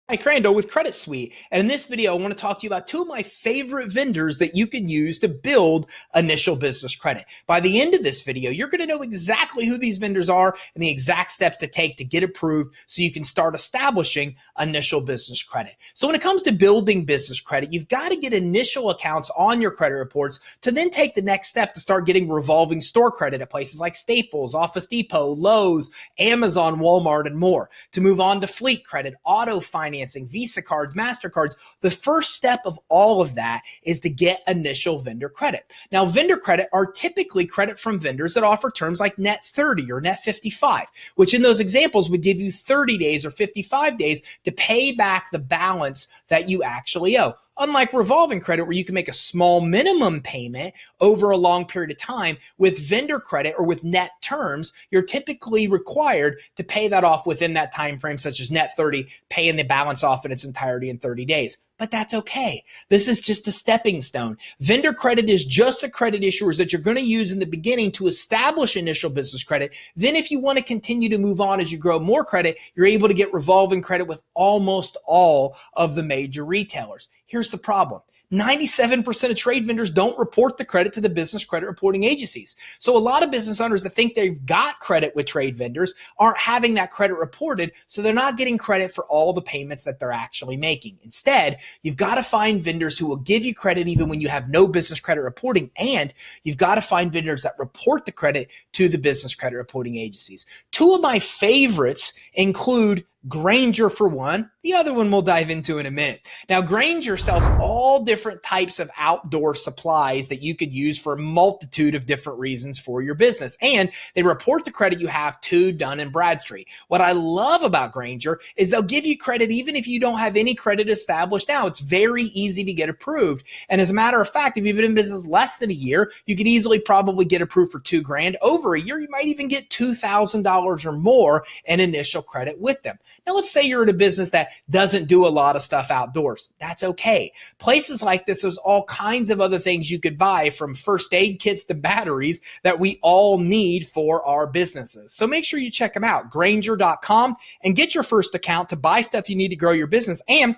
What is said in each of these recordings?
Hi, Crandall with Credit Suite. And in this video, I want to talk to you about two of my favorite vendors that you can use to build initial business credit. By the end of this video, you're going to know exactly who these vendors are and the exact steps to take to get approved so you can start establishing initial business credit. So when it comes to building business credit, you've got to get initial accounts on your credit reports to then take the next step to start getting revolving store credit at places like Staples, Office Depot, Lowe's, Amazon, Walmart, and more. To move on to fleet credit, auto financing, Visa cards, MasterCards. The first step of all of that is to get initial vendor credit. Now, vendor credit are typically credit from vendors that offer terms like net 30 or net 55, which in those examples would give you 30 days or 55 days to pay back the balance that you actually owe. Unlike revolving credit, where you can make a small minimum payment over a long period of time, with vendor credit or with net terms, you're typically required to pay that off within that time frame, such as net 30, paying the balance off in its entirety in 30 days. But that's okay. This is just a stepping stone. Vendor credit is just a credit issuers that you're going to use in the beginning to establish initial business credit. Then if you want to continue to move on as you grow more credit, you're able to get revolving credit with almost all of the major retailers. Here's the problem. 97% of trade vendors don't report the credit to the business credit reporting agencies. So a lot of business owners that think they've got credit with trade vendors aren't having that credit reported, so they're not getting credit for all the payments that they're actually making. Instead, you've got to find vendors who will give you credit even when you have no business credit reporting, and you've got to find vendors that report the credit to the business credit reporting agencies. Two of my favorites include Grainger for one. The other one we'll dive into in a minute. Now, Grainger sells all different types of outdoor supplies that you could use for a multitude of different reasons for your business. And they report the credit you have to Dun Bradstreet. What I love about Grainger is they'll give you credit even if you don't have any credit established now. It's very easy to get approved. And as a matter of fact, if you've been in business less than a year, you could easily probably get approved for $2,000. Over a year, you might even get $2,000 or more in initial credit with them. Now, let's say you're in a business that doesn't do a lot of stuff outdoors. That's okay. Places like this, there's all kinds of other things you could buy, from first aid kits to batteries, that we all need for our businesses. So make sure you check them out, Grainger.com, and get your first account to buy stuff you need to grow your business and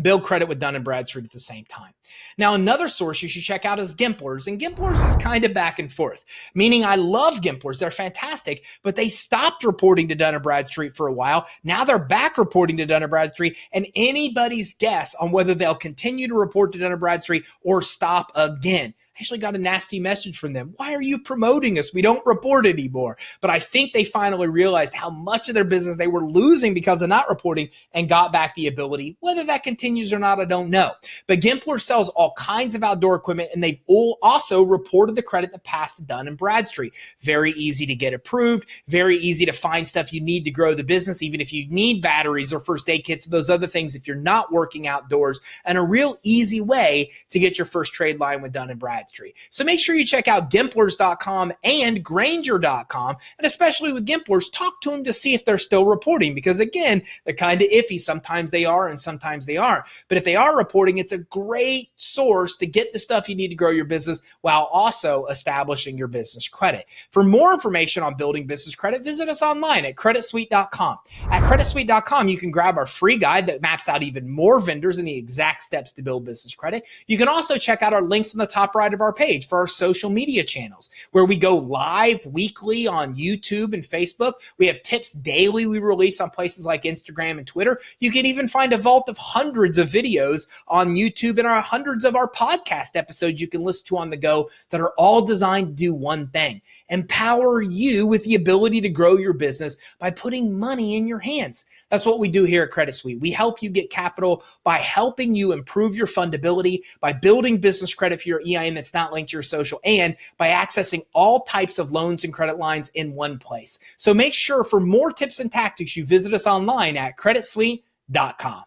build credit with Dun Bradstreet at the same time. Now, another source you should check out is Gimplers, and Gimplers is kind of back and forth, meaning I love Gimplers. They're fantastic, but they stopped reporting to Dun Bradstreet for a while. Now they're back reporting to Dun Bradstreet, and anybody's guess on whether they'll continue to report to Dun Bradstreet or stop again. I actually got a nasty message from them. Why are you promoting us? We don't report anymore. But I think they finally realized how much of their business they were losing because of not reporting and got back the ability. Whether that continues or not, I don't know. But Gimpler sells all kinds of outdoor equipment, and they've also reported the credit that passed to Dun Bradstreet. Very easy to get approved, very easy to find stuff you need to grow the business, even if you need batteries or first aid kits or those other things if you're not working outdoors, and a real easy way to get your first trade line with Dun Bradstreet. So make sure you check out Gimplers.com and Grainger.com, and especially with Gimplers, talk to them to see if they're still reporting, because again, they're kind of iffy. Sometimes they are and sometimes they aren't. But if they are reporting, it's a great source to get the stuff you need to grow your business while also establishing your business credit. For more information on building business credit, visit us online at creditsuite.com. At creditsuite.com, you can grab our free guide that maps out even more vendors and the exact steps to build business credit. You can also check out our links in the top right of our page for our social media channels, where we go live weekly on YouTube and Facebook. We have tips daily we release on places like Instagram and Twitter. You can even find a vault of hundreds of videos on YouTube and hundreds of our podcast episodes you can listen to on the go that are all designed to do one thing: empower you with the ability to grow your business by putting money in your hands. That's what we do here at Credit Suite. We help you get capital by helping you improve your fundability, by building business credit for your EIN that's not linked to your social, and by accessing all types of loans and credit lines in one place. So make sure for more tips and tactics, you visit us online at creditsuite.com.